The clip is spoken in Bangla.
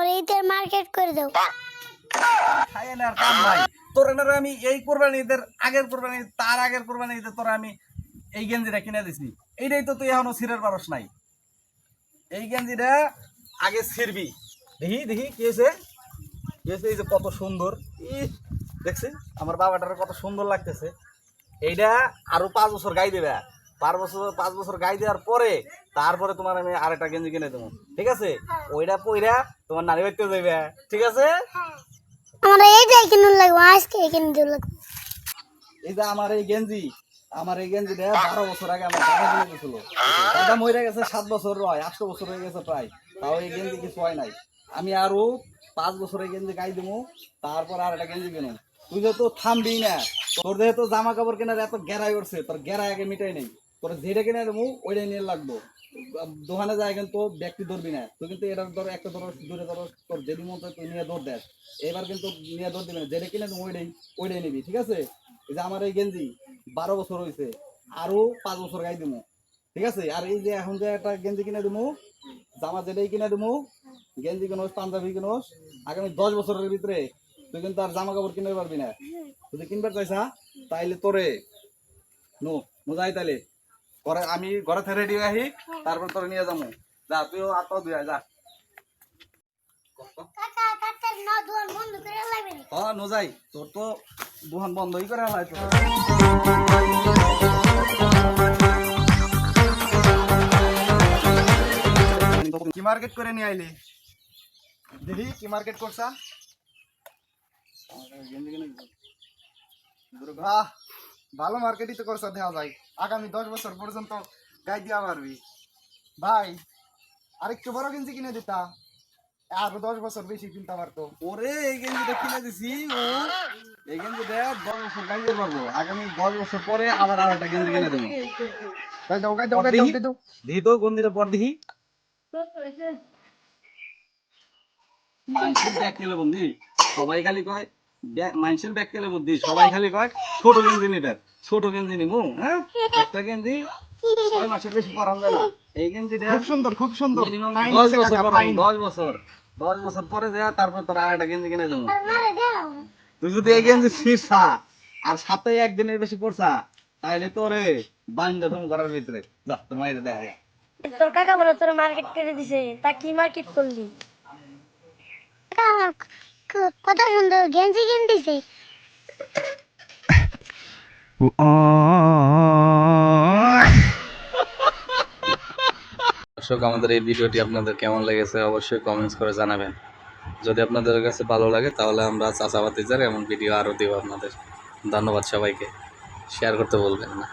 আমার ঈদের মার্কেট করে দাও। খাইয়ে না আর কাম নাই তোর এনারে আমি এই কোরবানি ঈদের আগের কোরবানি তার আগের কোরবানি ঈদের তোরা আমি এই গেঞ্জিটা কিনে দিছি এইটাই তো তুই এখনো ছিঁড়ের পারস নাই এই গেঞ্জিটা আগে ছিড়বি দেখি দেখি কি হয়েছে এই যে কত সুন্দর দেখছি আমার বাবাটার কত সুন্দর লাগতেছে এইটা আরো 5 বছর গাই দেবে 5 বছর গাই দেওয়ার পরে তারপরে তোমার আমি আরেকটা গেঞ্জি কিনে দেবো ঠিক আছে ওইটা পইরা তোমার নারী বাড়িতে যাইবে ঠিক আছে আমার এইটাই কিনুন লাগবে, আজকে কিনে দিও লাগবে। এই যে আমার এই গেঞ্জিটা 12 বছর আগে আমার বাবা কিনে দিয়েছিল দাদা মরে গেছে 7 বছর হয় 8 বছর হয়ে গেছে প্রায় তাও এই গেঞ্জি কিছু হয় নাই আমি আরো 5 বছরের গেঞ্জি গাই দেবো তারপর আর একটা গেঞ্জি কিনুন তুই যেহেতু থামবি না তোর যেহেতু জামা কাপড় কেনার এত গেরাই উঠছে তোর গেরাই আগে মিটাই নেই তোর যেটা কিনে দেবো ওইটাই নিয়ে লাগবো দোকানে যায় কিন্তু ব্যক্তি ধরবি না তুই কিন্তু এটার ধরো একটা ধরো দূরে ধরো তোর যেদি মন তুই নিয়ে দৌড় দেয় এবার কিন্তু নিয়ে দৌড় দিবি না যেটা কিনে দেবো ওইটাই নিবি ঠিক আছে এই যে আমার এই গেঞ্জি 12 বছর হয়েছে আরো 5 বছর গাই দেবো ঠিক আছে আর এই যে এখন যে একটা গেঞ্জি কিনে দেবো জামা যেটাই কিনে দেবো গেঞ্জি কিনোস পাঞ্জাবি কিনোস আগামী 10 বছরের ভিতরে তুই কিন্তু আর জামা কাপড় কিনতে পারবি না যদি কিনবার চাইছা তাইলে তোরে নো যাই তাইলে আমি ঘরে থেকে রেডি আহি তারপর তোরে নিয়ে যাবো যা তুইও আর তো দুই যা কাকা কাকার না দোকান বন্ধ করে লাগবে না। হ্যাঁ নো যাই তোর তো দোকান বন্ধই করে হয় কি মার্কেট করে নিয়ে আইলি দিদি কি মার্কেট করছা বাহ ভালো মার্কেটই তো করছা দেখা যায় আগামী 10 বছর পর্যন্ত গাই দিয়া পারবি ভাই আরেকটু বড় গেঞ্জি কিনে দিতা আরো 10 বছর বেশি কিনতে পারতো ওরে এই গেঞ্জিটা কিনে দিছি ও এই গেঞ্জিটা 10 বছর গাইতে পারবো আগামী 10 বছর পরে আবার আরেকটা গেঞ্জি কিনে দেবো গাই দাও গাই দাও গাই দাও গাই দাও দেখি তো গেঞ্জিটা পর দেখি মানুষের ব্যাগ কেলে বন্ধি সবাই খালি কয় মানুষের ব্যাগ কেলে বন্ধি সবাই খালি কয় ছোট গেঞ্জি নিবে ছোট গেঞ্জি নিবো হ্যাঁ একটা গেঞ্জি 6 মাসের বেশি পরান যায় না এই গেঞ্জিটা খুব সুন্দর মিনিমাম 10 বছর পরান 10 বছর পরে যা তারপর তোর আরেকটা গেঞ্জি কিনে দেবো তুই যদি এই গেঞ্জি ছিড়ছা আর সাথে একদিনের বেশি পড়ছা তাহলে তোরে বান্ধা তুমি ঘরের ভিতরে যা তোর মাইরে দেখা তোর কাকা বলে তোর মার্কেট করে দিছে, তা কি মার্কেট করলি? কত সুন্দর গেঞ্জি কিনে দিছে। দর্শক আমাদের এই ভিডিওটি আপনাদের কেমন লেগেছে অবশ্যই কমেন্টস করে জানাবেন যদি আপনাদের কাছে ভালো লাগে তাহলে আমরা চাচাবাতিজার এমন ভিডিও আরও দেব আপনাদের ধন্যবাদ সবাইকে শেয়ার করতে বলবেন না।